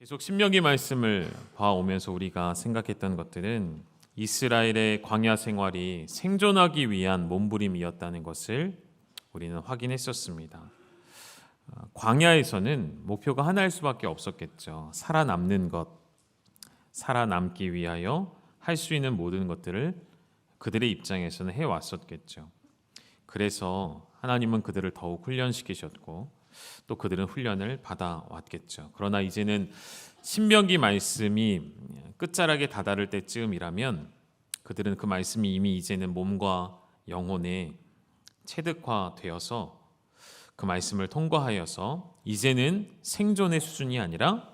계속 신명기 말씀을 봐오면서 우리가 생각했던 것들은 이스라엘의 광야 생활이 생존하기 위한 몸부림이었다는 것을 우리는 확인했었습니다. 광야에서는 목표가 하나일 수밖에 없었겠죠. 살아남는 것, 살아남기 위하여 할 수 있는 모든 것들을 그들의 입장에서는 해왔었겠죠. 그래서 하나님은 그들을 더욱 훈련시키셨고 또 그들은 훈련을 받아왔겠죠. 그러나 이제는 신명기 말씀이 끝자락에 다다를 때쯤이라면 그들은 그 말씀이 이미 이제는 몸과 영혼에 체득화되어서 그 말씀을 통과하여서 이제는 생존의 수준이 아니라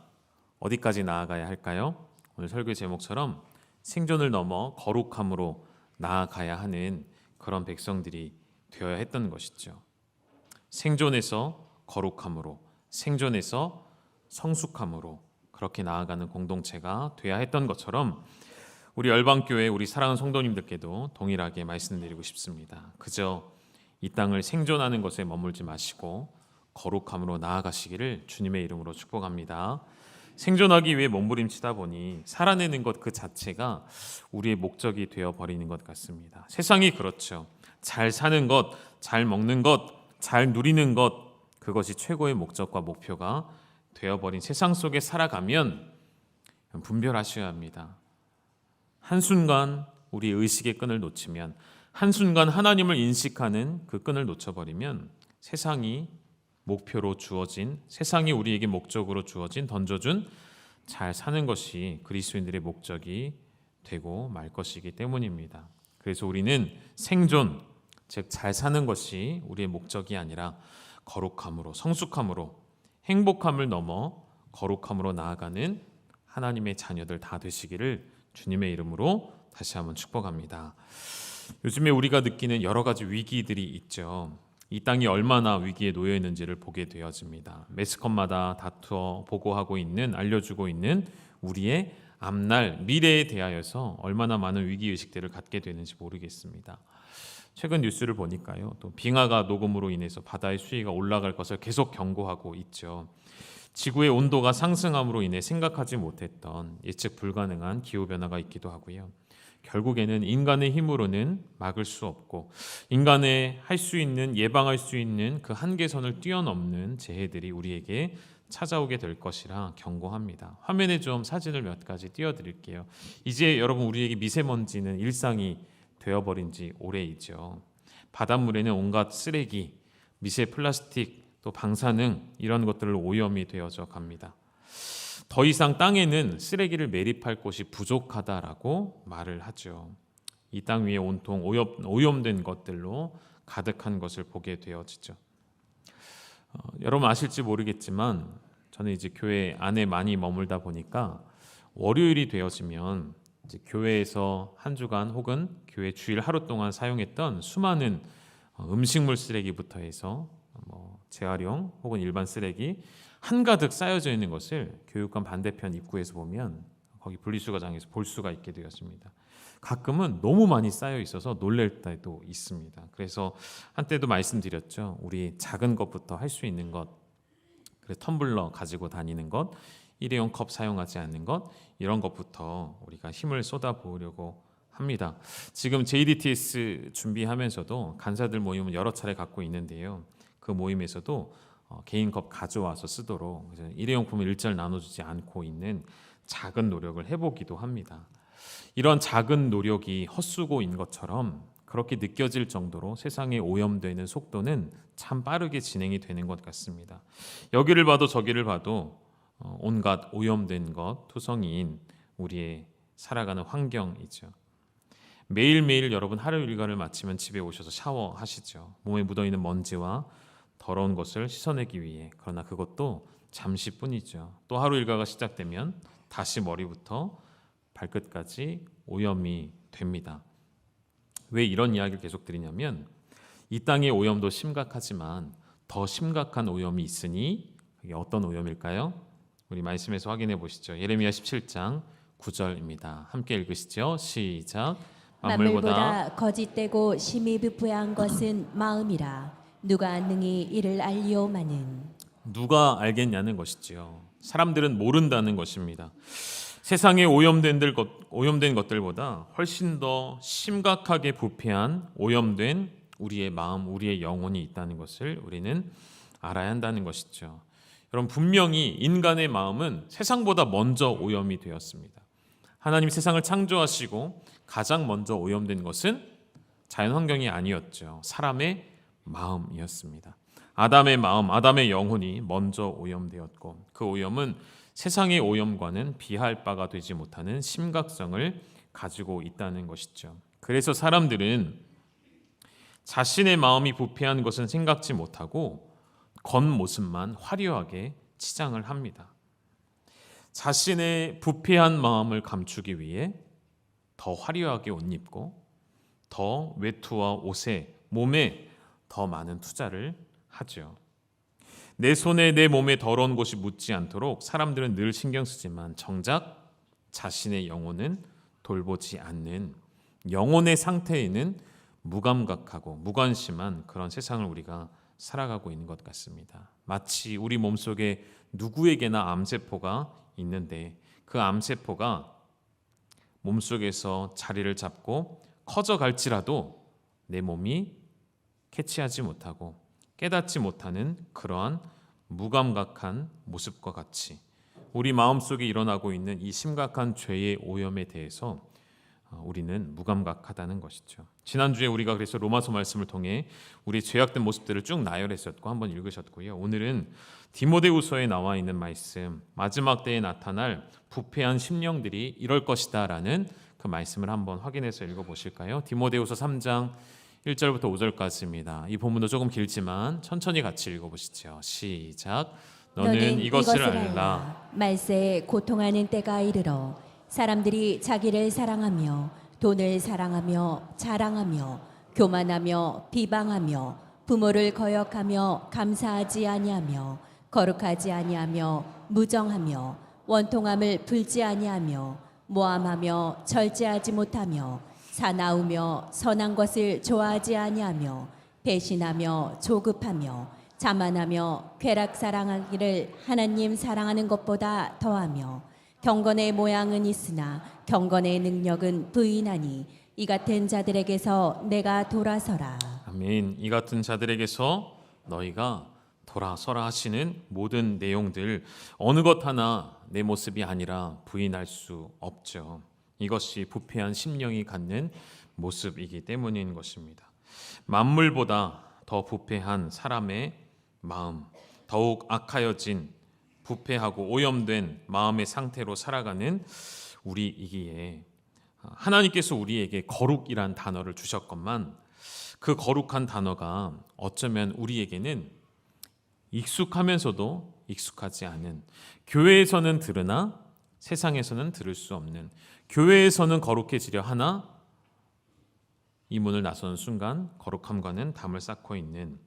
어디까지 나아가야 할까요? 오늘 설교 제목처럼 생존을 넘어 거룩함으로 나아가야 하는 그런 백성들이 되어야 했던 것이죠. 생존에서 거룩함으로, 생존에서 성숙함으로 그렇게 나아가는 공동체가 되어야 했던 것처럼 우리 열방교회 우리 사랑하는 성도님들께도 동일하게 말씀드리고 싶습니다. 그저 이 땅을 생존하는 것에 머물지 마시고 거룩함으로 나아가시기를 주님의 이름으로 축복합니다. 생존하기 위해 몸부림치다 보니 살아내는 것 그 자체가 우리의 목적이 되어버리는 것 같습니다. 세상이 그렇죠. 잘 사는 것, 잘 먹는 것, 잘 누리는 것, 그것이 최고의 목적과 목표가 되어버린 세상 속에 살아가면 분별하셔야 합니다. 한순간 우리의 의식의 끈을 놓치면, 한순간 하나님을 인식하는 그 끈을 놓쳐버리면 세상이 목표로 주어진, 세상이 우리에게 목적으로 주어진, 던져준 잘 사는 것이 그리스도인들의 목적이 되고 말 것이기 때문입니다. 그래서 우리는 생존, 즉 잘 사는 것이 우리의 목적이 아니라 거룩함으로, 성숙함으로, 행복함을 넘어 거룩함으로 나아가는 하나님의 자녀들 다 되시기를 주님의 이름으로 다시 한번 축복합니다. 요즘에 우리가 느끼는 여러 가지 위기들이 있죠. 이 땅이 얼마나 위기에 놓여 있는지를 보게 되어집니다. 매스컴마다 다투어 보고하고 있는, 알려주고 있는 우리의 앞날 미래에 대하여서 얼마나 많은 위기의식들을 갖게 되는지 모르겠습니다. 최근 뉴스를 보니까요, 또 빙하가 녹음으로 인해서 바다의 수위가 올라갈 것을 계속 경고하고 있죠. 지구의 온도가 상승함으로 인해 생각하지 못했던 예측 불가능한 기후변화가 있기도 하고요. 결국에는 인간의 힘으로는 막을 수 없고 인간의 할 수 있는, 예방할 수 있는 그 한계선을 뛰어넘는 재해들이 우리에게 찾아오게 될 것이라 경고합니다. 화면에 좀 사진을 몇 가지 띄워드릴게요. 이제 여러분 우리에게 미세먼지는 일상이 되어버린 지 오래이죠. 바닷물에는 온갖 쓰레기, 미세 플라스틱, 또 방사능 이런 것들로 오염이 되어져 갑니다. 더 이상 땅에는 쓰레기를 매립할 곳이 부족하다라고 말을 하죠. 이 땅 위에 온통 오염된 것들로 가득한 것을 보게 되어지죠. 여러분 아실지 모르겠지만 저는 이제 교회 안에 많이 머물다 보니까 월요일이 되어지면 이제 교회에서 한 주간 혹은 교회 주일 하루 동안 사용했던 수많은 음식물 쓰레기부터 해서 재활용 혹은 일반 쓰레기 한가득 쌓여져 있는 것을 교육관 반대편 입구에서 보면 거기 분리수거장에서 볼 수가 있게 되었습니다. 가끔은 너무 많이 쌓여 있어서 놀랄 때도 있습니다. 그래서 한때도 말씀드렸죠. 우리 작은 것부터 할 수 있는 것, 그래서 텀블러 가지고 다니는 것, 일회용 컵 사용하지 않는 것, 이런 것부터 우리가 힘을 쏟아부으려고 합니다. 지금 JDTS 준비하면서도 간사들 모임을 여러 차례 갖고 있는데요. 그 모임에서도 개인 컵 가져와서 쓰도록 일회용품을 일절 나눠주지 않고 있는 작은 노력을 해보기도 합니다. 이런 작은 노력이 헛수고인 것처럼 그렇게 느껴질 정도로 세상에 오염되는 속도는 참 빠르게 진행이 되는 것 같습니다. 여기를 봐도 저기를 봐도 온갖 오염된 것, 투성이인 우리의 살아가는 환경이죠. 매일매일 여러분 하루 일과를 마치면 집에 오셔서 샤워하시죠. 몸에 묻어있는 먼지와 더러운 것을 씻어내기 위해. 그러나 그것도 잠시뿐이죠. 또 하루 일과가 시작되면 다시 머리부터 발끝까지 오염이 됩니다. 왜 이런 이야기를 계속 드리냐면 이 땅의 오염도 심각하지만 더 심각한 오염이 있으니 그게 어떤 오염일까요? 우리 말씀에서 확인해 보시죠. 예레미야 17장 9절입니다. 함께 읽으시죠. 시작. 만물보다 거짓되고 심히 부패한 것은 마음이라 누가 능히 이를 알리오마는. 누가 알겠냐는 것이지요. 사람들은 모른다는 것입니다. 세상에 오염된 것들보다 훨씬 더 심각하게 부패한 오염된 우리의 마음, 우리의 영혼이 있다는 것을 우리는 알아야 한다는 것이죠. 여러분, 분명히 인간의 마음은 세상보다 먼저 오염이 되었습니다. 하나님 세상을 창조하시고 가장 먼저 오염된 것은 자연환경이 아니었죠. 사람의 마음이었습니다. 아담의 마음, 아담의 영혼이 먼저 오염되었고, 그 오염은 세상의 오염과는 비할 바가 되지 못하는 심각성을 가지고 있다는 것이죠. 그래서 사람들은 자신의 마음이 부패한 것은 생각지 못하고 겉모습만 화려하게 치장을 합니다. 자신의 부패한 마음을 감추기 위해 더 화려하게 옷 입고 더 외투와 옷에, 몸에 더 많은 투자를 하죠. 내 손에 내 몸에 더러운 곳이 묻지 않도록 사람들은 늘 신경 쓰지만 정작 자신의 영혼은 돌보지 않는, 영혼의 상태에는 무감각하고 무관심한 그런 세상을 우리가 살아가고 있는 것 같습니다. 마치 우리 몸속에 누구에게나 암세포가 있는데 그 암세포가 몸속에서 자리를 잡고 커져갈지라도 내 몸이 캐치하지 못하고 깨닫지 못하는 그러한 무감각한 모습과 같이 우리 마음속에 일어나고 있는 이 심각한 죄의 오염에 대해서 우리는 무감각하다는 것이죠. 지난주에 우리가 그래서 로마서 말씀을 통해 우리 죄악된 모습들을 쭉 나열했었고 한번 읽으셨고요. 오늘은 디모데후서에 나와 있는 말씀, 마지막 때에 나타날 부패한 심령들이 이럴 것이다 라는 그 말씀을 한번 확인해서 읽어보실까요? 디모데후서 3장 1절부터 5절까지입니다. 이 본문도 조금 길지만 천천히 같이 읽어보시죠. 시작. 너는 이것을 알라. 말세에 고통하는 때가 이르러 사람들이 자기를 사랑하며 돈을 사랑하며 자랑하며 교만하며 비방하며 부모를 거역하며 감사하지 아니하며 거룩하지 아니하며 무정하며 원통함을 풀지 아니하며 모함하며 절제하지 못하며 사나우며 선한 것을 좋아하지 아니하며 배신하며 조급하며 자만하며 쾌락 사랑하기를 하나님 사랑하는 것보다 더하며 경건의 모양은 있으나 경건의 능력은 부인하니 이 같은 자들에게서 내가 돌아서라. 아멘. 이 같은 자들에게서 너희가 돌아서라 하시는 모든 내용들 어느 것 하나 내 모습이 아니라 부인할 수 없죠. 이것이 부패한 심령이 갖는 모습이기 때문인 것입니다. 만물보다 더 부패한 사람의 마음, 더욱 악하여진 부패하고 오염된 마음의 상태로 살아가는 우리이기에 하나님께서 우리에게 거룩이란 단어를 주셨건만 그 거룩한 단어가 어쩌면 우리에게는 익숙하면서도 익숙하지 않은, 교회에서는 들으나 세상에서는 들을 수 없는, 교회에서는 거룩해지려 하나 이 문을 나서는 순간 거룩함과는 담을 쌓고 있는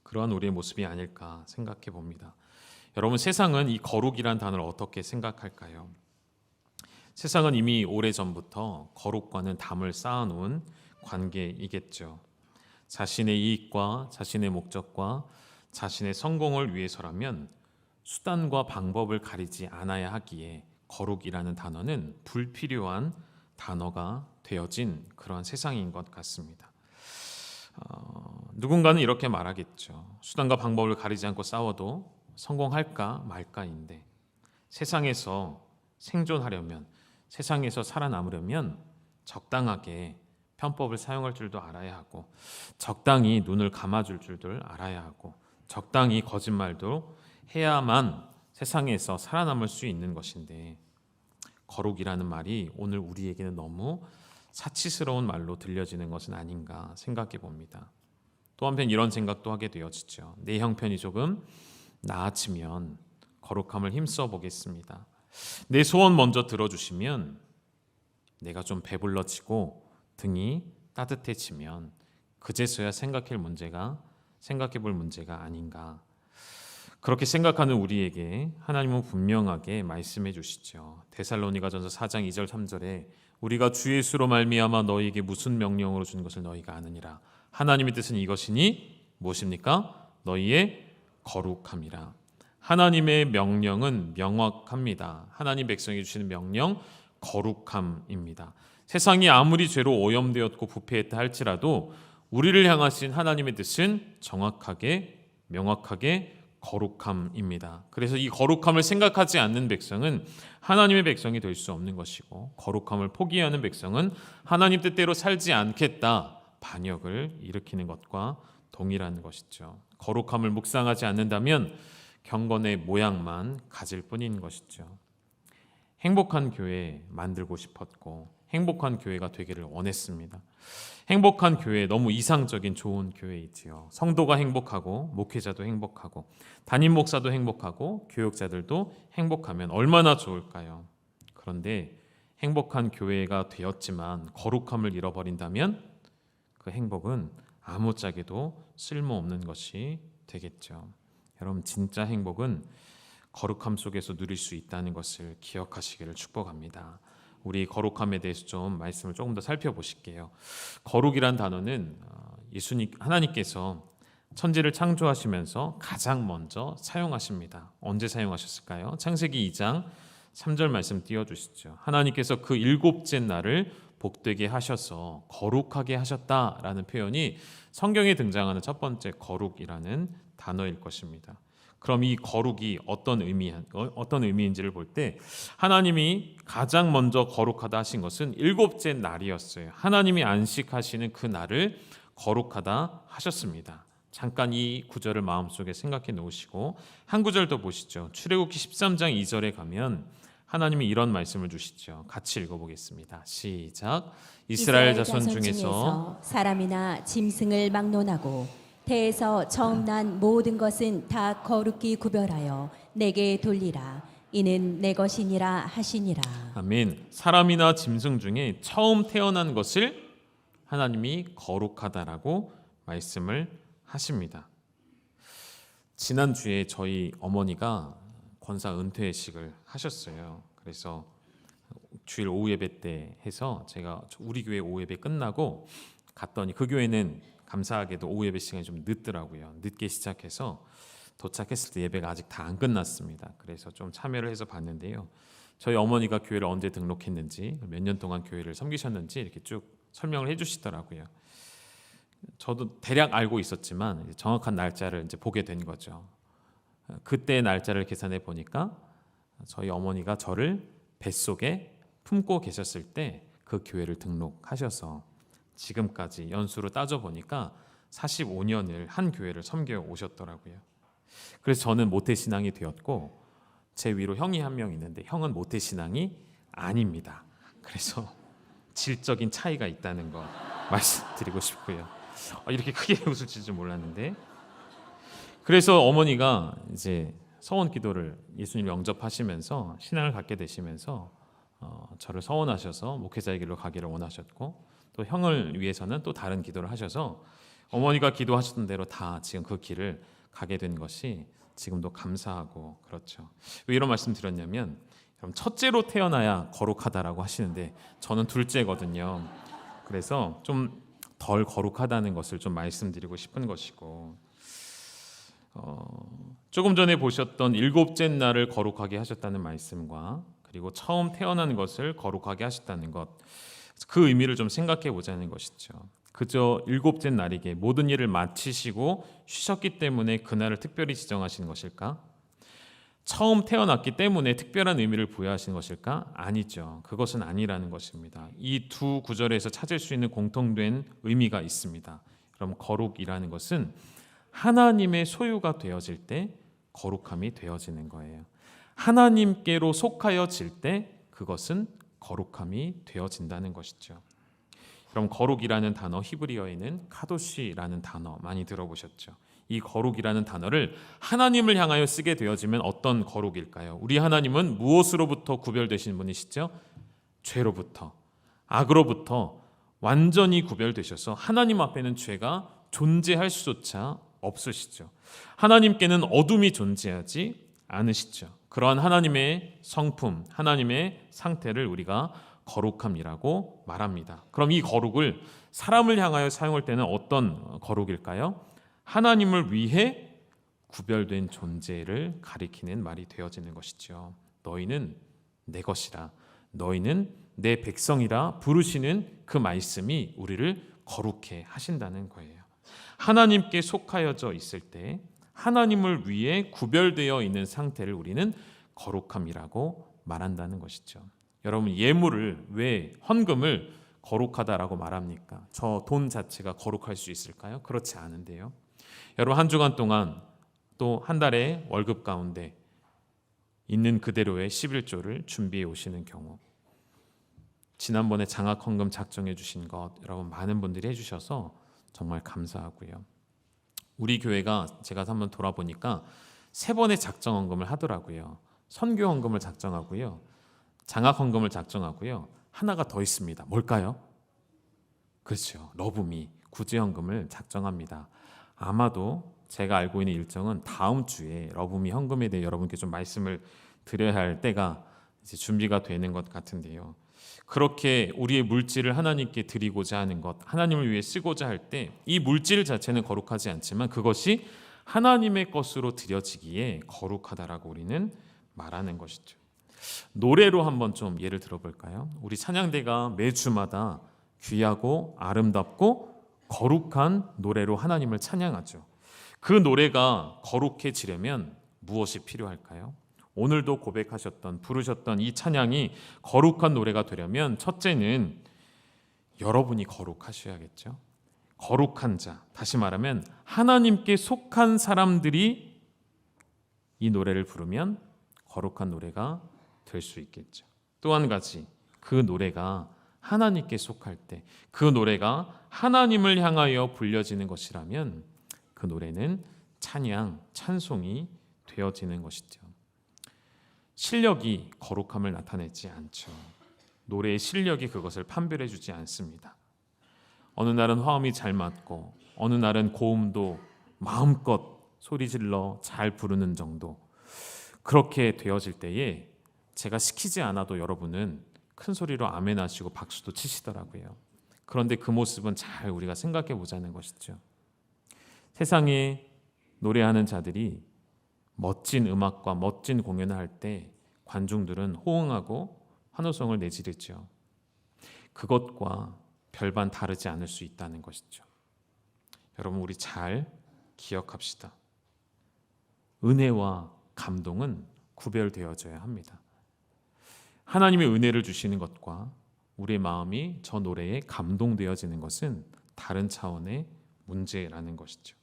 그러한 우리의 모습이 아닐까 생각해 봅니다. 여러분, 세상은 이 거룩이란 단어를 어떻게 생각할까요? 세상은 이미 오래전부터 거룩과는 담을 쌓아놓은 관계이겠죠. 자신의 이익과 자신의 목적과 자신의 성공을 위해서라면 수단과 방법을 가리지 않아야 하기에 거룩이라는 단어는 불필요한 단어가 되어진 그런 세상인 것 같습니다. 누군가는 이렇게 말하겠죠. 수단과 방법을 가리지 않고 싸워도 성공할까 말까인데 세상에서 생존하려면, 세상에서 살아남으려면 적당하게 편법을 사용할 줄도 알아야 하고 적당히 눈을 감아줄 줄도 알아야 하고 적당히 거짓말도 해야만 세상에서 살아남을 수 있는 것인데 거룩이라는 말이 오늘 우리에게는 너무 사치스러운 말로 들려지는 것은 아닌가 생각해 봅니다. 또 한편 이런 생각도 하게 되어지죠. 내 형편이 조금 나아지면 거룩함을 힘써 보겠습니다. 내 소원 먼저 들어주시면 내가 좀 배불러지고 등이 따뜻해지면 그제서야 생각해 볼 문제가 아닌가. 그렇게 생각하는 우리에게 하나님은 분명하게 말씀해 주시죠. 데살로니가전서 4장 2절 3절에 우리가 주 예수로 말미암아 너희에게 무슨 명령으로 준 것을 너희가 아느니라. 하나님의 뜻은 이것이니 무엇입니까? 너희의 거룩함이라. 하나님의 명령은 명확합니다. 하나님 백성이 주시는 명령 거룩함입니다. 세상이 아무리 죄로 오염되었고 부패했다 할지라도 우리를 향하신 하나님의 뜻은 정확하게 명확하게 거룩함입니다. 그래서 이 거룩함을 생각하지 않는 백성은 하나님의 백성이 될 수 없는 것이고, 거룩함을 포기하는 백성은 하나님 뜻대로 살지 않겠다 반역을 일으키는 것과 동일한 것이죠. 거룩함을 묵상하지 않는다면 경건의 모양만 가질 뿐인 것이죠. 행복한 교회 만들고 싶었고 행복한 교회가 되기를 원했습니다. 행복한 교회, 너무 이상적인 좋은 교회이지요. 성도가 행복하고 목회자도 행복하고 담임 목사도 행복하고 교육자들도 행복하면 얼마나 좋을까요? 그런데 행복한 교회가 되었지만 거룩함을 잃어버린다면 그 행복은 아무짝에도 쓸모없는 것이 되겠죠. 여러분, 진짜 행복은 거룩함 속에서 누릴 수 있다는 것을 기억하시기를 축복합니다. 우리 거룩함에 대해서 좀 말씀을 조금 더 살펴보실게요. 거룩이란 단어는 하나님께서 천지를 창조하시면서 가장 먼저 사용하십니다. 언제 사용하셨을까요? 창세기 2장 3절 말씀 띄워주시죠. 하나님께서 그 일곱째 날을 복되게 하셔서 거룩하게 하셨다라는 표현이 성경에 등장하는 첫 번째 거룩이라는 단어일 것입니다. 그럼 이 거룩이 어떤 의미인지를 볼 때 하나님이 가장 먼저 거룩하다 하신 것은 일곱째 날이었어요. 하나님이 안식하시는 그 날을 거룩하다 하셨습니다. 잠깐 이 구절을 마음속에 생각해 놓으시고 한 구절 더 보시죠. 출애굽기 13장 2절에 가면 하나님이 이런 말씀을 주시죠. 같이 읽어보겠습니다. 시작. 이스라엘 자손 중에서 사람이나 짐승을 막론하고 태에서 처음 난 모든 것은 다 거룩히 구별하여 내게 돌리라. 이는 내 것이니라 하시니라. 아멘. 사람이나 짐승 중에 처음 태어난 것을 하나님이 거룩하다라고 말씀을 하십니다. 지난주에 저희 어머니가 권사 은퇴식을 하셨어요. 그래서 주일 오후 예배 때 해서 제가 우리 교회 오후 예배 끝나고 갔더니 그 교회는 감사하게도 오후 예배 시간이 좀 늦더라고요. 늦게 시작해서 도착했을 때 예배가 아직 다 안 끝났습니다. 그래서 좀 참여를 해서 봤는데요. 저희 어머니가 교회를 언제 등록했는지, 몇 년 동안 교회를 섬기셨는지 이렇게 쭉 설명을 해주시더라고요. 저도 대략 알고 있었지만 정확한 날짜를 이제 보게 된 거죠. 그때 날짜를 계산해 보니까 저희 어머니가 저를 뱃속에 품고 계셨을 때 그 교회를 등록하셔서 지금까지 연수로 따져보니까 45년을 한 교회를 섬겨 오셨더라고요. 그래서 저는 모태신앙이 되었고 제 위로 형이 한 명 있는데 형은 모태신앙이 아닙니다. 그래서 질적인 차이가 있다는 거 말씀드리고 싶고요. 이렇게 크게 웃을 줄 몰랐는데, 그래서 어머니가 이제 서원 기도를 예수님 영접하시면서 신앙을 갖게 되시면서 저를 서원하셔서 목회자의 길로 가기를 원하셨고, 또 형을 위해서는 또 다른 기도를 하셔서 어머니가 기도하셨던 대로 다 지금 그 길을 가게 된 것이 지금도 감사하고 그렇죠. 왜 이런 말씀 드렸냐면, 그럼 첫째로 태어나야 거룩하다라고 하시는데 저는 둘째거든요. 그래서 좀 덜 거룩하다는 것을 좀 말씀드리고 싶은 것이고, 조금 전에 보셨던 일곱째 날을 거룩하게 하셨다는 말씀과 그리고 처음 태어난 것을 거룩하게 하셨다는 것, 그 의미를 좀 생각해 보자는 것이죠. 그저 일곱째 날이게 모든 일을 마치시고 쉬셨기 때문에 그날을 특별히 지정하신 것일까? 처음 태어났기 때문에 특별한 의미를 부여하신 것일까? 아니죠. 그것은 아니라는 것입니다. 이 두 구절에서 찾을 수 있는 공통된 의미가 있습니다. 그럼 거룩이라는 것은 하나님의 소유가 되어질 때 거룩함이 되어지는 거예요. 하나님께로 속하여질 때 그것은 거룩함이 되어진다는 것이죠. 그럼 거룩이라는 단어, 히브리어에는 카도시라는 단어 많이 들어보셨죠? 이 거룩이라는 단어를 하나님을 향하여 쓰게 되어지면 어떤 거룩일까요? 우리 하나님은 무엇으로부터 구별되신 분이시죠? 죄로부터, 악으로부터 완전히 구별되셔서 하나님 앞에는 죄가 존재할 수조차 없으시죠. 하나님께는 어둠이 존재하지 않으시죠. 그러한 하나님의 성품, 하나님의 상태를 우리가 거룩함이라고 말합니다. 그럼 이 거룩을 사람을 향하여 사용할 때는 어떤 거룩일까요? 하나님을 위해 구별된 존재를 가리키는 말이 되어지는 것이죠. 너희는 내 것이라, 너희는 내 백성이라 부르시는 그 말씀이 우리를 거룩해 하신다는 거예요. 하나님께 속하여져 있을 때 하나님을 위해 구별되어 있는 상태를 우리는 거룩함이라고 말한다는 것이죠. 여러분, 예물을, 왜 헌금을 거룩하다라고 말합니까? 저 돈 자체가 거룩할 수 있을까요? 그렇지 않은데요. 여러분, 한 주간 동안 또 한 달에 월급 가운데 있는 그대로의 11조를 준비해 오시는 경우, 지난번에 장학 헌금 작정해 주신 것 여러분 많은 분들이 해주셔서 정말 감사하고요. 우리 교회가 제가 한번 돌아보니까 3번의 작정 헌금을 하더라고요. 선교 헌금을 작정하고요, 장학 헌금을 작정하고요, 하나가 더 있습니다. 뭘까요? 그렇죠, 러브미 구제 헌금을 작정합니다. 아마도 제가 알고 있는 일정은 다음 주에 러브미 헌금에 대해 여러분께 좀 말씀을 드려야 할 때가 이제 준비가 되는 것 같은데요. 그렇게 우리의 물질을 하나님께 드리고자 하는 것, 하나님을 위해 쓰고자 할 때 이 물질 자체는 거룩하지 않지만 그것이 하나님의 것으로 드려지기에 거룩하다라고 우리는 말하는 것이죠. 노래로 한번 좀 예를 들어볼까요? 우리 찬양대가 매주마다 귀하고 아름답고 거룩한 노래로 하나님을 찬양하죠. 그 노래가 거룩해지려면 무엇이 필요할까요? 오늘도 고백하셨던, 부르셨던 이 찬양이 거룩한 노래가 되려면 첫째는 여러분이 거룩하셔야겠죠. 거룩한 자, 다시 말하면 하나님께 속한 사람들이 이 노래를 부르면 거룩한 노래가 될 수 있겠죠. 또 한 가지, 그 노래가 하나님께 속할 때, 그 노래가 하나님을 향하여 불려지는 것이라면 그 노래는 찬양, 찬송이 되어지는 것이죠. 실력이 거룩함을 나타내지 않죠. 노래의 실력이 그것을 판별해 주지 않습니다. 어느 날은 화음이 잘 맞고 어느 날은 고음도 마음껏 소리질러 잘 부르는 정도, 그렇게 되어질 때에 제가 시키지 않아도 여러분은 큰 소리로 아멘 하시고 박수도 치시더라고요. 그런데 그 모습은 잘 우리가 생각해 보자는 것이죠. 세상에 노래하는 자들이 멋진 음악과 멋진 공연을 할 때 관중들은 호응하고 환호성을 내지르죠. 그것과 별반 다르지 않을 수 있다는 것이죠. 여러분, 우리 잘 기억합시다. 은혜와 감동은 구별되어져야 합니다. 하나님의 은혜를 주시는 것과 우리의 마음이 저 노래에 감동되어지는 것은 다른 차원의 문제라는 것이죠.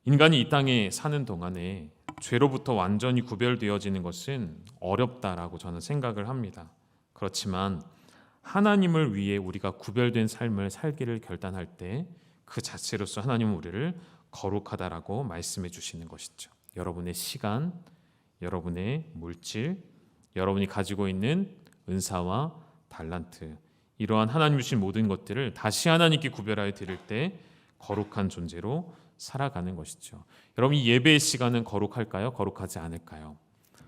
인간이 이 땅에 사는 동안에 죄로부터 완전히 구별되어지는 것은 어렵다라고 저는 생각을 합니다. 그렇지만 하나님을 위해 우리가 구별된 삶을 살기를 결단할 때 그 자체로서 하나님은 우리를 거룩하다라고 말씀해 주시는 것이죠. 여러분의 시간, 여러분의 물질, 여러분이 가지고 있는 은사와 달란트, 이러한 하나님 주신 모든 것들을 다시 하나님께 구별하여 드릴 때 거룩한 존재로 살아가는 것이죠. 여러분, 이 예배의 시간은 거룩할까요? 거룩하지 않을까요?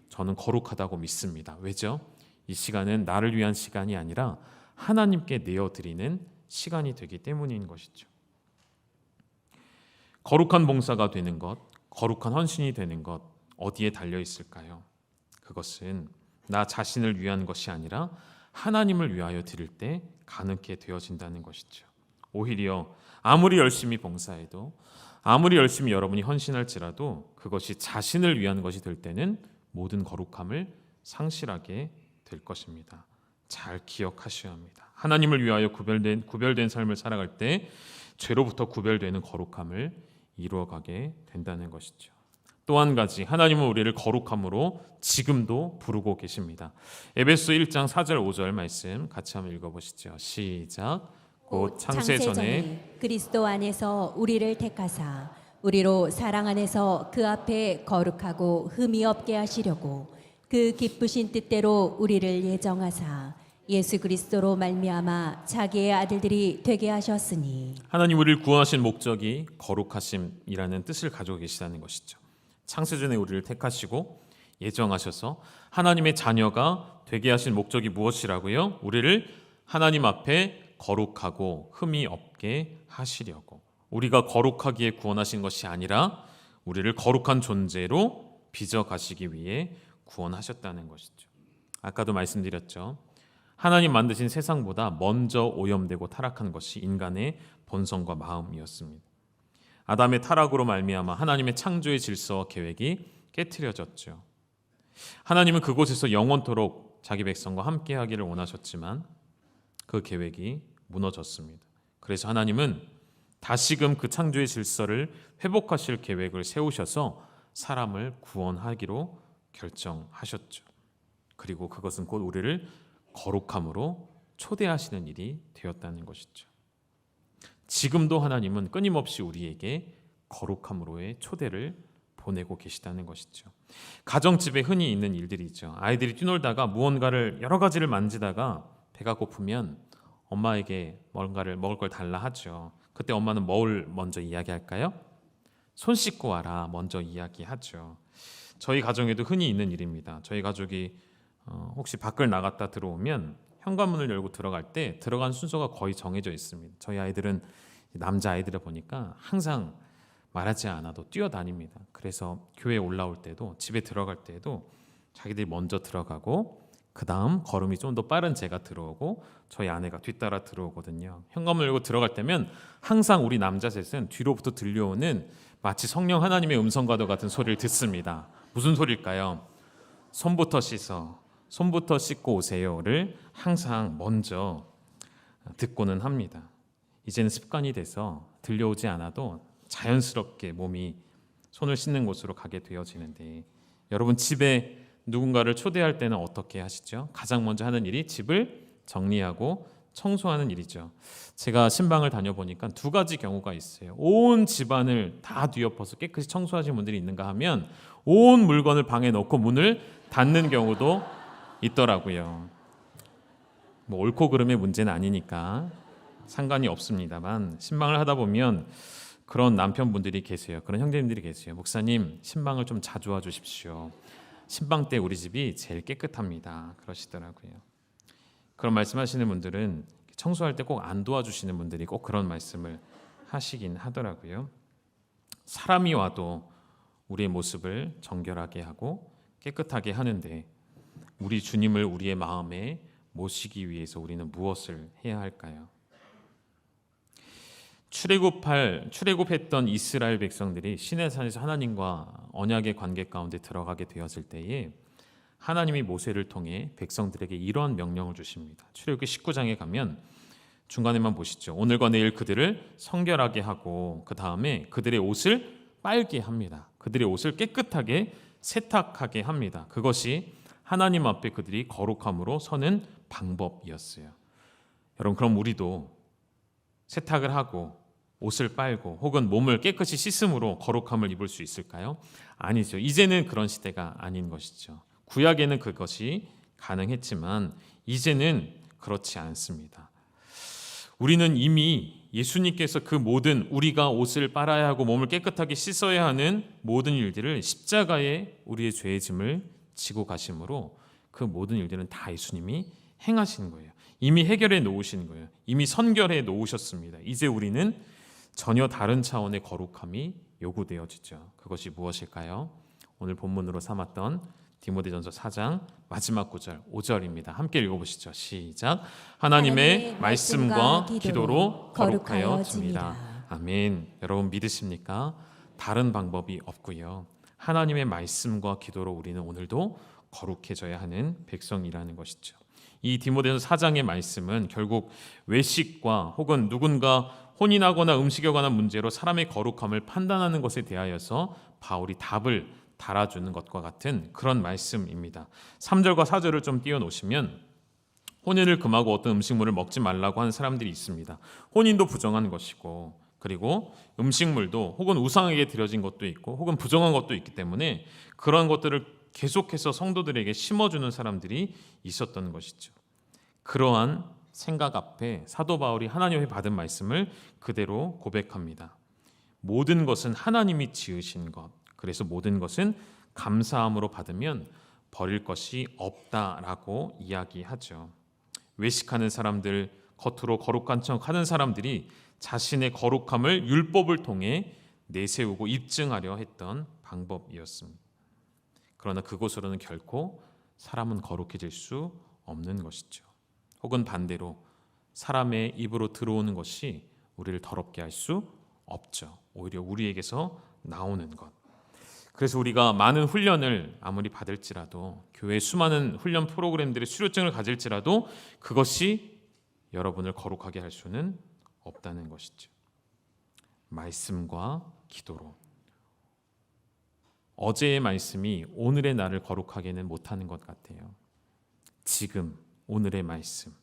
저는 거룩하다고 믿습니다. 왜죠? 이 시간은 나를 위한 시간이 아니라 하나님께 내어드리는 시간이 되기 때문인 것이죠. 거룩한 봉사가 되는 것, 거룩한 헌신이 되는 것, 어디에 달려 있을까요? 그것은 나 자신을 위한 것이 아니라 하나님을 위하여 드릴 때 가능케 되어진다는 것이죠. 오히려 아무리 열심히 봉사해도, 아무리 열심히 여러분이 헌신할지라도 그것이 자신을 위한 것이 될 때는 모든 거룩함을 상실하게 될 것입니다. 잘 기억하셔야 합니다. 하나님을 위하여 구별된 삶을 살아갈 때 죄로부터 구별되는 거룩함을 이루어가게 된다는 것이죠. 또 한 가지, 하나님은 우리를 거룩함으로 지금도 부르고 계십니다. 에베소 1장 4절 5절 말씀 같이 한번 읽어보시죠. 시작. 곧 창세전에 그리스도 안에서 우리를 택하사 우리로 사랑 안에서 그 앞에 거룩하고 흠이 없게 하시려고 그 기쁘신 뜻대로 우리를 예정하사 예수 그리스도로 말미암아 자기의 아들들이 되게 하셨으니, 하나님 우리를 구원하신 목적이 거룩하심이라는 뜻을 가지고 계시다는 것이죠. 창세전에 우리를 택하시고 예정하셔서 하나님의 자녀가 되게 하신 목적이 무엇이라고요? 우리를 하나님 앞에 거룩하고 흠이 없게 하시려고, 우리가 거룩하기에 구원하신 것이 아니라 우리를 거룩한 존재로 빚어 가시기 위해 구원하셨다는 것이죠. 아까도 말씀드렸죠. 하나님 만드신 세상보다 먼저 오염되고 타락한 것이 인간의 본성과 마음이었습니다. 아담의 타락으로 말미암아 하나님의 창조의 질서와 계획이 깨트려졌죠. 하나님은 그곳에서 영원토록 자기 백성과 함께하기를 원하셨지만 그 계획이 무너졌습니다. 그래서 하나님은 다시금 그 창조의 질서를 회복하실 계획을 세우셔서 사람을 구원하기로 결정하셨죠. 그리고 그것은 곧 우리를 거룩함으로 초대하시는 일이 되었다는 것이죠. 지금도 하나님은 끊임없이 우리에게 거룩함으로의 초대를 보내고 계시다는 것이죠. 가정집에 흔히 있는 일들이죠. 아이들이 뛰놀다가 무언가를 여러 가지를 만지다가 배가 고프면 엄마에게 뭔가를 먹을 걸 달라 하죠. 그때 엄마는 뭘 먼저 이야기할까요? 손 씻고 와라 먼저 이야기하죠. 저희 가정에도 흔히 있는 일입니다. 저희 가족이 혹시 밖을 나갔다 들어오면 현관문을 열고 들어갈 때 들어간 순서가 거의 정해져 있습니다. 저희 아이들은 남자 아이들을 보니까 항상 말하지 않아도 뛰어다닙니다. 그래서 교회에 올라올 때도 집에 들어갈 때도 자기들이 먼저 들어가고 그 다음 걸음이 좀 더 빠른 제가 들어오고 저희 아내가 뒤따라 들어오거든요. 현관문 열고 들어갈 때면 항상 우리 남자 셋은 뒤로부터 들려오는 마치 성령 하나님의 음성과도 같은 소리를 듣습니다. 무슨 소리일까요? 손부터 씻어, 손부터 씻고 오세요를 항상 먼저 듣고는 합니다. 이제는 습관이 돼서 들려오지 않아도 자연스럽게 몸이 손을 씻는 곳으로 가게 되어지는데, 여러분 집에 누군가를 초대할 때는 어떻게 하시죠? 가장 먼저 하는 일이 집을 정리하고 청소하는 일이죠. 제가 신방을 다녀보니까 두 가지 경우가 있어요. 온 집안을 다 뒤엎어서 깨끗이 청소하신 분들이 있는가 하면 온 물건을 방에 넣고 문을 닫는 경우도 있더라고요. 뭐 옳고 그름의 문제는 아니니까 상관이 없습니다만, 신방을 하다 보면 그런 남편분들이 계세요. 그런 형제님들이 계세요. 목사님, 신방을 좀 자주 와주십시오. 신방 때 우리 집이 제일 깨끗합니다. 그러시더라고요. 그런 말씀하시는 분들은 청소할 때 꼭 안 도와주시는 분들이 꼭 그런 말씀을 하시긴 하더라고요. 사람이 와도 우리의 모습을 정결하게 하고 깨끗하게 하는데, 우리 주님을 우리의 마음에 모시기 위해서 우리는 무엇을 해야 할까요? 출애굽했던 이스라엘 백성들이 시내산에서 하나님과 언약의 관계 가운데 들어가게 되었을 때에 하나님이 모세를 통해 백성들에게 이러한 명령을 주십니다. 출애굽기 19장에 가면 중간에만 보시죠. 오늘과 내일 그들을 성결하게 하고 그 다음에 그들의 옷을 빨게 합니다. 그들의 옷을 깨끗하게 세탁하게 합니다. 그것이 하나님 앞에 그들이 거룩함으로 서는 방법이었어요. 여러분, 그럼 우리도 세탁을 하고 옷을 빨고 혹은 몸을 깨끗이 씻음으로 거룩함을 입을 수 있을까요? 아니죠. 이제는 그런 시대가 아닌 것이죠. 구약에는 그것이 가능했지만 이제는 그렇지 않습니다. 우리는 이미 예수님께서 그 모든, 우리가 옷을 빨아야 하고 몸을 깨끗하게 씻어야 하는 모든 일들을 십자가에 우리의 죄의 짐을 지고 가심으로 그 모든 일들은 다 예수님이 행하신 거예요. 이미 해결해 놓으신 거예요. 이미 선결해 놓으셨습니다. 이제 우리는 전혀 다른 차원의 거룩함이 요구되어지죠. 그것이 무엇일까요? 오늘 본문으로 삼았던 디모데전서 4장 마지막 구절 5절입니다. 함께 읽어보시죠. 시작. 하나님의 말씀과 기도로 거룩하여집니다. 아멘. 여러분 믿으십니까? 다른 방법이 없고요. 하나님의 말씀과 기도로 우리는 오늘도 거룩해져야 하는 백성이라는 것이죠. 이 디모데전서 4장의 말씀은 결국 외식과 혹은 누군가 혼인하거나 음식에 관한 문제로 사람의 거룩함을 판단하는 것에 대하여서 바울이 답을 달아주는 것과 같은 그런 말씀입니다. 3절과 4절을 좀 띄워놓으시면 혼인을 금하고 어떤 음식물을 먹지 말라고 하는 사람들이 있습니다. 혼인도 부정한 것이고, 그리고 음식물도 혹은 우상에게 드려진 것도 있고 혹은 부정한 것도 있기 때문에 그런 것들을 계속해서 성도들에게 심어주는 사람들이 있었던 것이죠. 그러한 생각 앞에 사도 바울이 하나님의 받은 말씀을 그대로 고백합니다. 모든 것은 하나님이 지으신 것, 그래서 모든 것은 감사함으로 받으면 버릴 것이 없다라고 이야기하죠. 외식하는 사람들, 겉으로 거룩한 척 하는 사람들이 자신의 거룩함을 율법을 통해 내세우고 입증하려 했던 방법이었습니다. 그러나 그곳으로는 결코 사람은 거룩해질 수 없는 것이죠. 혹은 반대로 사람의 입으로 들어오는 것이 우리를 더럽게 할 수 없죠. 오히려 우리에게서 나오는 것. 그래서 우리가 많은 훈련을 아무리 받을지라도, 교회 수많은 훈련 프로그램들의 수료증을 가질지라도 그것이 여러분을 거룩하게 할 수는 없다는 것이죠. 말씀과 기도로. 어제의 말씀이 오늘의 나를 거룩하게는 못하는 것 같아요. 지금 오늘의 말씀,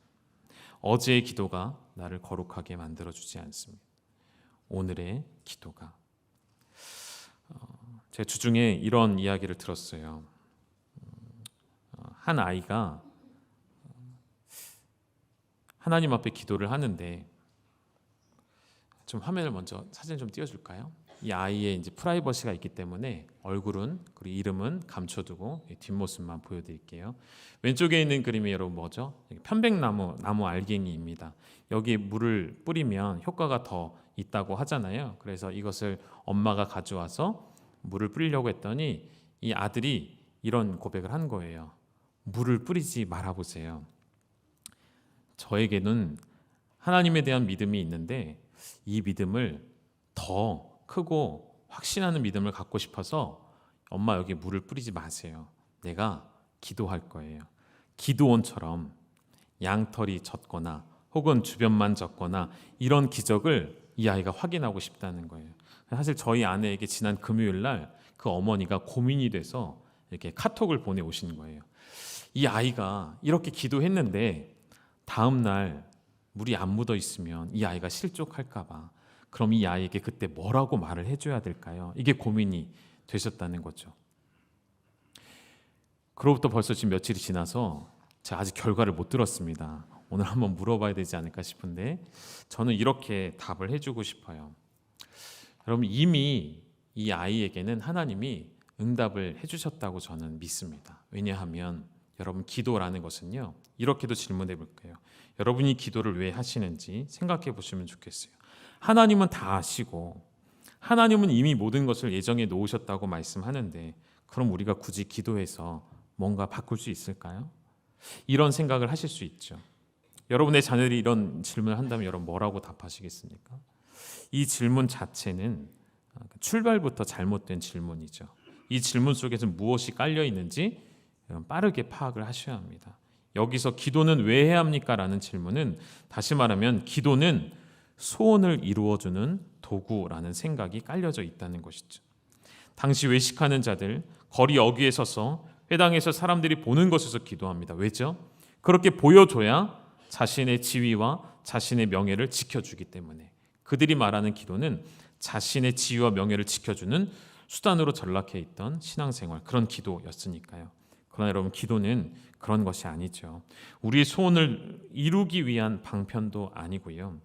어제의 기도가 나를 거룩하게 만들어주지 않습니다. 오늘의 기도가. 제 주중에 이런 이야기를 들었어요. 한 아이가 하나님 앞에 기도를 하는데, 좀 화면을 먼저 사진 좀 띄워줄까요? 이 아이의 이제 프라이버시가 있기 때문에 얼굴은 그리고 이름은 감춰두고 뒷모습만 보여드릴게요. 왼쪽에 있는 그림이 여러분 뭐죠? 편백나무 알갱이입니다. 여기에 물을 뿌리면 효과가 더 있다고 하잖아요. 그래서 이것을 엄마가 가져와서 물을 뿌리려고 했더니 이 아들이 이런 고백을 한 거예요. 물을 뿌리지 말아보세요. 저에게는 하나님에 대한 믿음이 있는데 이 믿음을 더 크고 확신하는 믿음을 갖고 싶어서 엄마 여기 물을 뿌리지 마세요. 내가 기도할 거예요. 기도원처럼 양털이 젖거나 혹은 주변만 젖거나 이런 기적을 이 아이가 확인하고 싶다는 거예요. 사실 저희 아내에게 지난 금요일 날 그 어머니가 고민이 돼서 이렇게 카톡을 보내오신 거예요. 이 아이가 이렇게 기도했는데 다음 날 물이 안 묻어 있으면 이 아이가 실족할까 봐. 그럼 이 아이에게 그때 뭐라고 말을 해줘야 될까요? 이게 고민이 되셨다는 거죠. 그로부터 벌써 지금 며칠이 지나서 제가 아직 결과를 못 들었습니다. 오늘 한번 물어봐야 되지 않을까 싶은데 저는 이렇게 답을 해주고 싶어요. 여러분, 이미 이 아이에게는 하나님이 응답을 해주셨다고 저는 믿습니다. 왜냐하면 여러분, 기도라는 것은요, 이렇게도 질문해 볼게요. 여러분이 기도를 왜 하시는지 생각해 보시면 좋겠어요. 하나님은 다 아시고 하나님은 이미 모든 것을 예정해 놓으셨다고 말씀하는데 그럼 우리가 굳이 기도해서 뭔가 바꿀 수 있을까요? 이런 생각을 하실 수 있죠. 여러분의 자녀들이 이런 질문을 한다면 여러분 뭐라고 답하시겠습니까? 이 질문 자체는 출발부터 잘못된 질문이죠. 이 질문 속에서 무엇이 깔려 있는지 빠르게 파악을 하셔야 합니다. 여기서 기도는 왜 해야 합니까? 라는 질문은 다시 말하면 기도는 소원을 이루어주는 도구라는 생각이 깔려져 있다는 것이죠. 당시 외식하는 자들 거리 어귀에 서서 회당에서 사람들이 보는 곳에서 기도합니다. 왜죠? 그렇게 보여줘야 자신의 지위와 자신의 명예를 지켜주기 때문에. 그들이 말하는 기도는 자신의 지위와 명예를 지켜주는 수단으로 전락해 있던 신앙생활, 그런 기도였으니까요. 그러나 여러분, 기도는 그런 것이 아니죠. 우리의 소원을 이루기 위한 방편도 아니고요.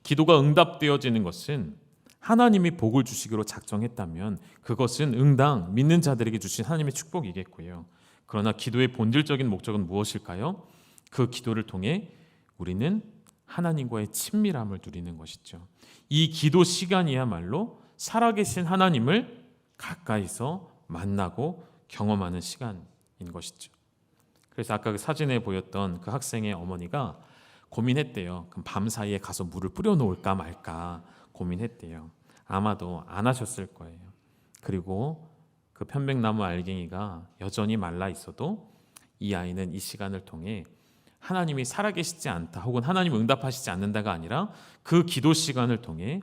기도가 응답되어지는 것은 하나님이 복을 주시기로 작정했다면 그것은 응당 믿는 자들에게 주신 하나님의 축복이겠고요. 그러나 기도의 본질적인 목적은 무엇일까요? 그 기도를 통해 우리는 하나님과의 친밀함을 누리는 것이죠. 이 기도 시간이야말로 살아계신 하나님을 가까이서 만나고 경험하는 시간인 것이죠. 그래서 아까 그 사진에 보였던 그 학생의 어머니가 고민했대요. 그럼 밤 사이에 가서 물을 뿌려 놓을까 말까 고민했대요. 아마도 안 하셨을 거예요. 그리고 그 편백나무 알갱이가 여전히 말라 있어도 이 아이는 이 시간을 통해 하나님이 살아계시지 않다 혹은 하나님 응답하시지 않는다가 아니라 그 기도 시간을 통해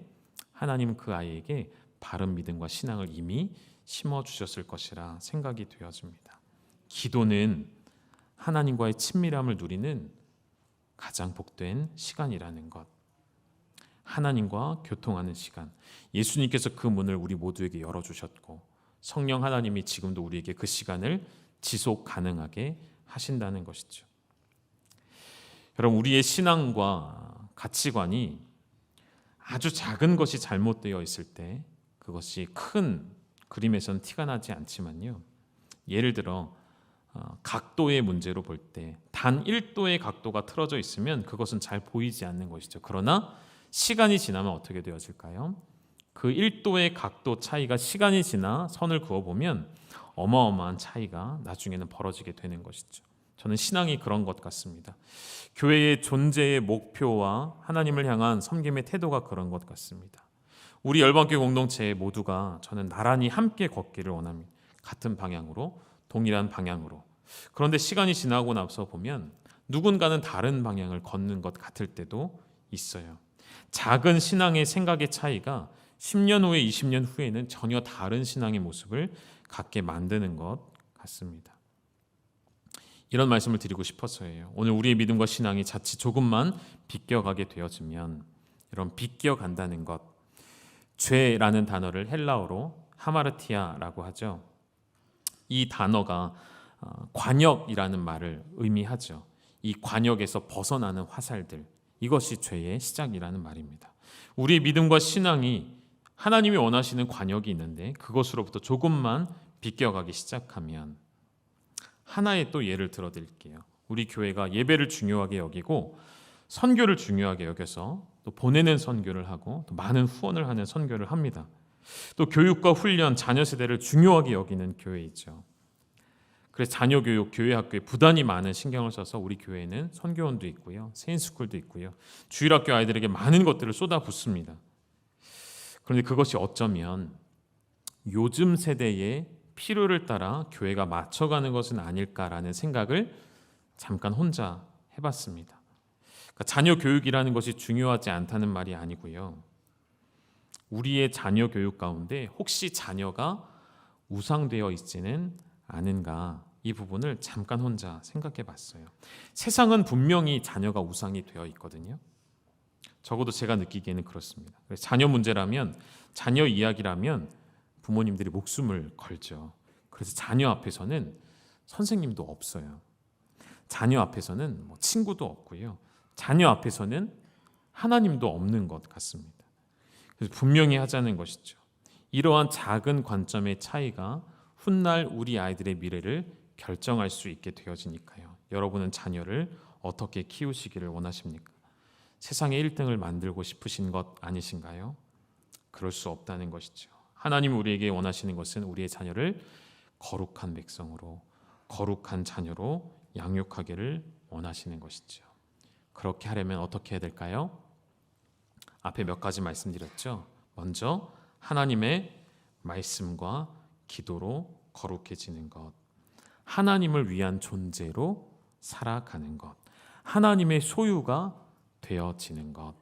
하나님은 그 아이에게 바른 믿음과 신앙을 이미 심어주셨을 것이라 생각이 되어집니다. 기도는 하나님과의 친밀함을 누리는 가장 복된 시간이라는 것, 하나님과 교통하는 시간, 예수님께서 그 문을 우리 모두에게 열어주셨고 성령 하나님이 지금도 우리에게 그 시간을 지속 가능하게 하신다는 것이죠. 여러분, 우리의 신앙과 가치관이 아주 작은 것이 잘못되어 있을 때 그것이 큰 그림에서는 티가 나지 않지만요, 예를 들어 각도의 문제로 볼 때 단 1도의 각도가 틀어져 있으면 그것은 잘 보이지 않는 것이죠. 그러나 시간이 지나면 어떻게 되어질까요? 그 1도의 각도 차이가 시간이 지나 선을 그어보면 어마어마한 차이가 나중에는 벌어지게 되는 것이죠. 저는 신앙이 그런 것 같습니다. 교회의 존재의 목표와 하나님을 향한 섬김의 태도가 그런 것 같습니다. 우리 열방교회 공동체 모두가 저는 나란히 함께 걷기를 원합니다. 같은 방향으로, 동일한 방향으로. 그런데 시간이 지나고 나서 보면 누군가는 다른 방향을 걷는 것 같을 때도 있어요. 작은 신앙의 생각의 차이가 10년 후에 20년 후에는 전혀 다른 신앙의 모습을 갖게 만드는 것 같습니다. 이런 말씀을 드리고 싶어서예요. 오늘 우리의 믿음과 신앙이 자칫 조금만 비껴가게 되어지면, 이런 비껴간다는 것, 죄라는 단어를 헬라어로 하마르티아라고 하죠. 이 단어가 관역이라는 말을 의미하죠. 이 관역에서 벗어나는 화살들, 이것이 죄의 시작이라는 말입니다. 우리의 믿음과 신앙이 하나님이 원하시는 관역이 있는데 그것으로부터 조금만 비껴가기 시작하면, 하나의 또 예를 들어 드릴게요. 우리 교회가 예배를 중요하게 여기고 선교를 중요하게 여겨서 또 보내는 선교를 하고 또 많은 후원을 하는 선교를 합니다. 또 교육과 훈련, 자녀 세대를 중요하게 여기는 교회이죠. 그래서 자녀 교육, 교회 학교에 부단히 많은 신경을 써서 우리 교회에는 선교원도 있고요, 세인스쿨도 있고요, 주일학교 아이들에게 많은 것들을 쏟아붓습니다. 그런데 그것이 어쩌면 요즘 세대의 필요를 따라 교회가 맞춰가는 것은 아닐까라는 생각을 잠깐 혼자 해봤습니다. 그러니까 자녀 교육이라는 것이 중요하지 않다는 말이 아니고요, 우리의 자녀 교육 가운데 혹시 자녀가 우상되어 있지는 않은가, 이 부분을 잠깐 혼자 생각해 봤어요. 세상은 분명히 자녀가 우상이 되어 있거든요. 적어도 제가 느끼기에는 그렇습니다. 그래서 자녀 문제라면, 자녀 이야기라면 부모님들이 목숨을 걸죠. 그래서 자녀 앞에서는 선생님도 없어요. 자녀 앞에서는 친구도 없고요, 자녀 앞에서는 하나님도 없는 것 같습니다. 그래서 분명히 하자는 것이죠. 이러한 작은 관점의 차이가 훗날 우리 아이들의 미래를 결정할 수 있게 되어지니까요. 여러분은 자녀를 어떻게 키우시기를 원하십니까? 세상의 1등을 만들고 싶으신 것 아니신가요? 그럴 수 없다는 것이죠. 하나님이 우리에게 원하시는 것은 우리의 자녀를 거룩한 백성으로, 거룩한 자녀로 양육하기를 원하시는 것이죠. 그렇게 하려면 어떻게 해야 될까요? 앞에 몇 가지 말씀드렸죠. 먼저 하나님의 말씀과 기도로 거룩해지는 것, 하나님을 위한 존재로 살아가는 것, 하나님의 소유가 되어지는 것,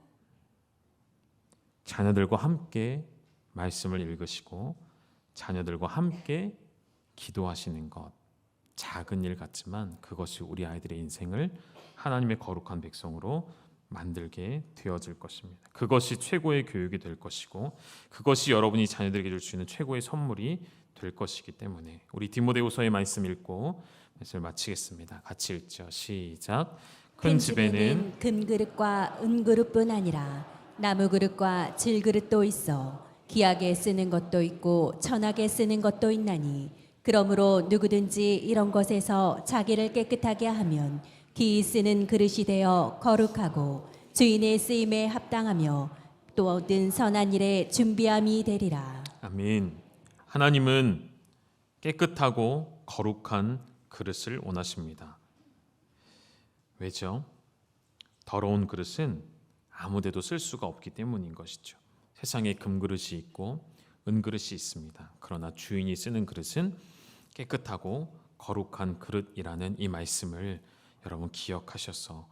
자녀들과 함께 말씀을 읽으시고 자녀들과 함께 기도하시는 것, 작은 일 같지만 그것이 우리 아이들의 인생을 하나님의 거룩한 백성으로 만들게 되어질 것입니다. 그것이 최고의 교육이 될 것이고, 그것이 여러분이 자녀들에게 줄 수 있는 최고의 선물이 될 것이기 때문에 우리 디모데후서의 말씀 읽고 말씀을 마치겠습니다. 같이 읽죠. 시작. 큰 집에는 금그릇과 은그릇뿐 아니라 나무그릇과 질그릇도 있어 귀하게 쓰는 것도 있고 천하게 쓰는 것도 있나니, 그러므로 누구든지 이런 것에서 자기를 깨끗하게 하면 기이 쓰는 그릇이 되어 거룩하고 주인의 쓰임에 합당하며 또 얻은 선한 일에 준비함이 되리라. 아멘. 하나님은 깨끗하고 거룩한 그릇을 원하십니다. 왜죠? 더러운 그릇은 아무데도 쓸 수가 없기 때문인 것이죠. 세상에 금그릇이 있고 은그릇이 있습니다. 그러나 주인이 쓰는 그릇은 깨끗하고 거룩한 그릇이라는 이 말씀을 여러분 기억하셔서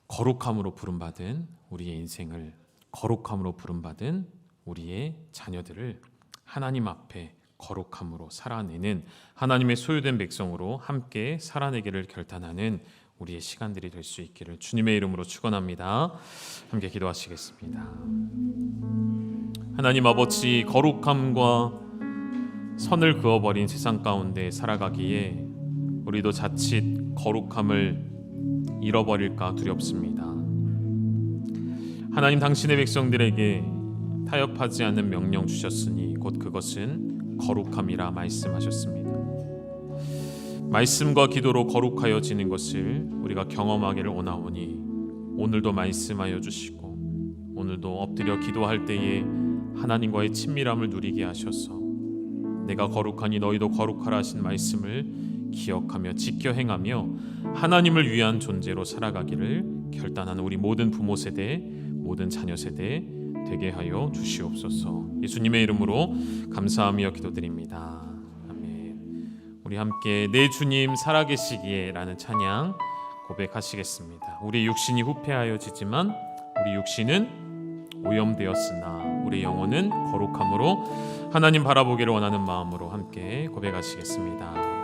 거룩함으로 부름받은 우리의 인생을, 거룩함으로 부름받은 우리의 자녀들을 하나님 앞에 거룩함으로 살아내는, 하나님의 소유된 백성으로 함께 살아내기를 결단하는 우리의 시간들이 될 수 있기를 주님의 이름으로 축원합니다. 함께 기도하시겠습니다. 하나님 아버지, 거룩함과 선을 그어버린 세상 가운데 살아가기에 우리도 자칫 거룩함을 잃어버릴까 두렵습니다. 하나님, 당신의 백성들에게 타협하지 않는 명령 주셨으니 곧 그것은 거룩함이라 말씀하셨습니다. 말씀과 기도로 거룩하여지는 것을 우리가 경험하기를 원하오니 오늘도 말씀하여 주시고 오늘도 엎드려 기도할 때에 하나님과의 친밀함을 누리게 하셔서 내가 거룩하니 너희도 거룩하라 하신 말씀을 기억하며 지켜 행하며 하나님을 위한 존재로 살아가기를 결단하는 우리 모든 부모 세대, 모든 자녀 세대 되게 하여 주시옵소서. 예수님의 이름으로 감사하며 기도드립니다. 아멘. 우리 함께 내 주님 살아계시기에 라는 찬양 고백하시겠습니다. 우리 육신이 후패하여지지만 우리 육신은 오염되었으나 우리 영혼은 거룩함으로 하나님 바라보기를 원하는 마음으로 함께 고백하시겠습니다.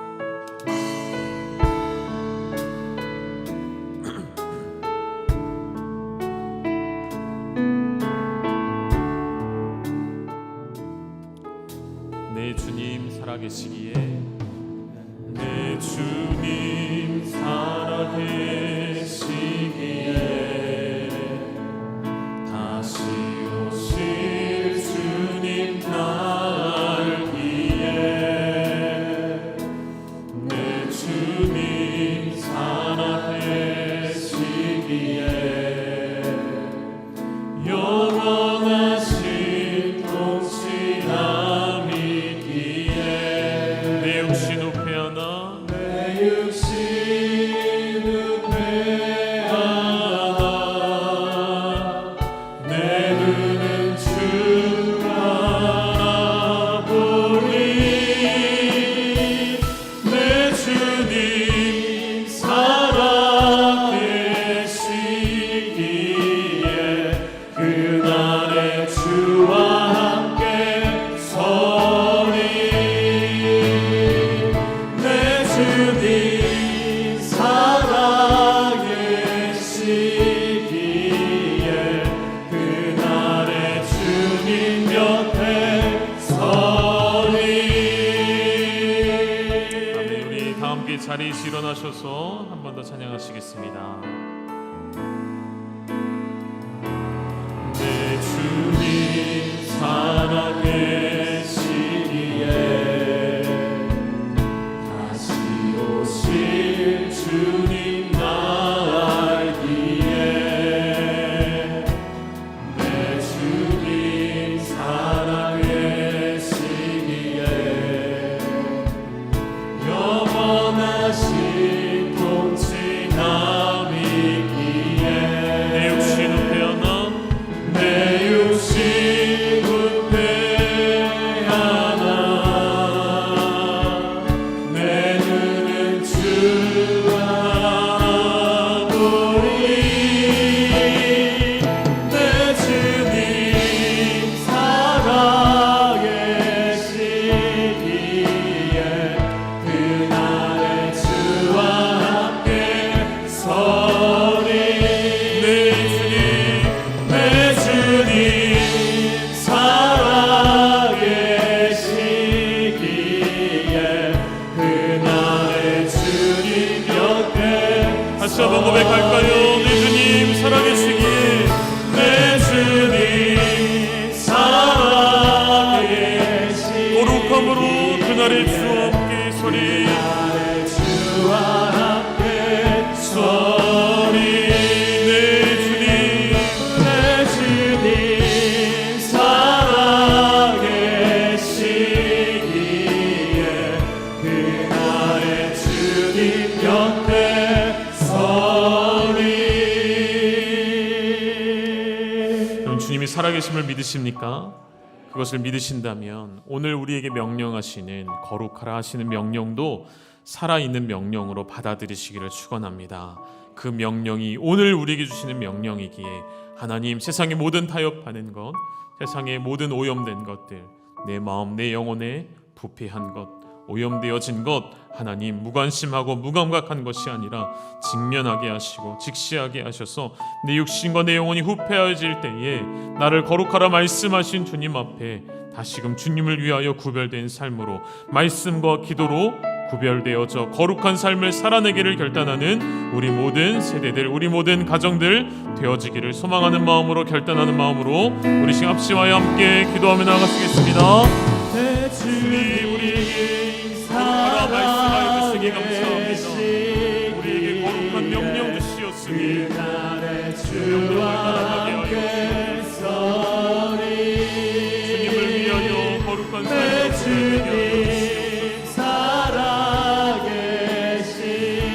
내 주님 살아계시기에 내 주님 살아계시기에 다시 오실 주님 날 위해 내 주님 살아계시기에 영원하신 통치함이기에 내 육신 후패하나 내 육신 후패하나 내 눈은 주 바라보리 내 주님 살아계시기에 그날의 주와 함께 서리 내 주님 살아계시기에 그날의 주님 곁에 서리. 아멘. 우리 다 함께 자리에서 일어나셔서 한 번 더 찬양하시겠습니다. 내 주님 살아계시기에 다시 오실 주님 날 알기에 내 주님 살아계시기에 영원하신 통치함이기에 내 육신 후패하나 내 육신 후패하나 내 눈은 주 바라보리 내 주님 살아계시기에 그날의 주와 함께 서리 내 주님 살아계시기에 그날의 주님 곁에 다시 한번 고백할까요? 내 주님 살아계시기에 내 주님 살아계시기에 거룩함으로 그날의 주와 함께 서리 그날의 주와 함께 서리 내 주님 살아계시기에 그날의 주님 곁에 서리. 여러분 주님이 살아계심을 믿으십니까? 그것을 믿으신다면 오늘 우리에게 명령하시는 거룩하라 하시는 명령도 살아있는 명령으로 받아들이시기를 축원합니다. 그 명령이 오늘 우리에게 주시는 명령이기에 하나님 세상의 모든 타협하는 것, 세상의 모든 오염된 것들, 내 마음 내 영혼에 부패한 것, 오염되어진 것 하나님 무관심하고 무감각한 것이 아니라 직면하게 하시고 직시하게 하셔서 내 육신과 내 영혼이 후패해질 때에 나를 거룩하라 말씀하신 주님 앞에 다시금 주님을 위하여 구별된 삶으로 말씀과 기도로 구별되어져 거룩한 삶을 살아내기를 결단하는 우리 모든 세대들, 우리 모든 가정들 되어지기를 소망하는 마음으로 결단하는 마음으로 우리 시간 합심하여 함께 기도하며 나아가시겠습니다. 주님 우리에게 거룩하라 말씀하여 주시기 감사합니다. 되었으니 그날의 주와 함께 서리. 주님을 위하여 거룩한 내 삶을 주님 살아계신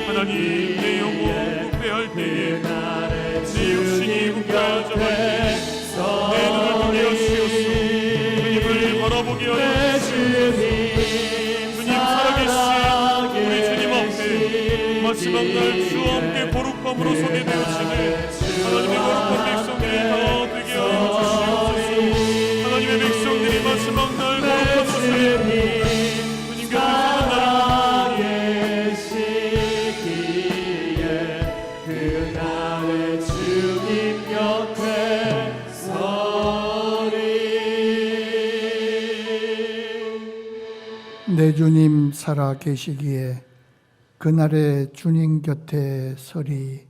하나님 내 영혼 부패할 때에 그날의 내 육신이 부패하여 곁에 내 눈을 보게 하시옵소서. 주님을 바라보게 하여 주님 살아계신 우리 주님 앞에 마지막 날 주와 함께 거룩함으로 서게 되어지는 하나님의 거룩한 백성들이 다 되게 하여 주시옵소서. 하나님의 백성들이 마지막 날 거룩함으로 서게 주님 곁에 살아계시기에 그날의 주님 곁에 서리. 내 주님 살아 계시기에 그날의 주님 곁에 서리.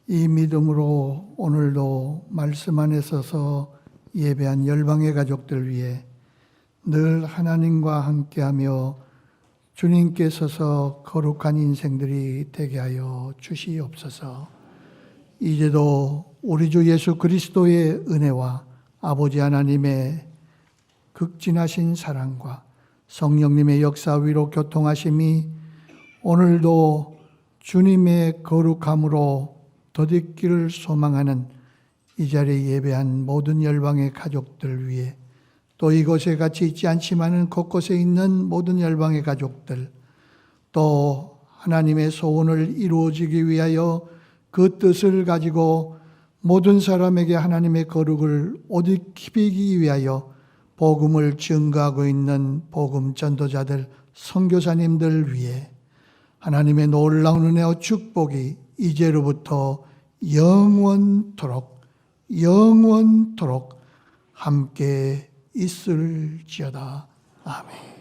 이 믿음으로 오늘도 말씀 안에 서서 예배한 열방의 가족들 위해 늘 하나님과 함께하며 주님께 서서 거룩한 인생들이 되게 하여 주시옵소서. 이제도 우리 주 예수 그리스도의 은혜와 아버지 하나님의 극진하신 사랑과 성령님의 역사 위로 교통하심이 오늘도 주님의 거룩함으로 덧입기를 소망하는 이 자리에 예배한 모든 열방의 가족들 위해 또 이곳에 같이 있지 않지만은 곳곳에 있는 모든 열방의 가족들 또 하나님의 소원을 이루어지기 위하여 그 뜻을 가지고 모든 사람에게 하나님의 거룩을 옷 입히기 위하여 복음을 증거하고 있는 복음 전도자들, 선교사님들 위해 하나님의 놀라운 은혜와 축복이 이제로부터 영원토록 함께 있을지어다. 아멘.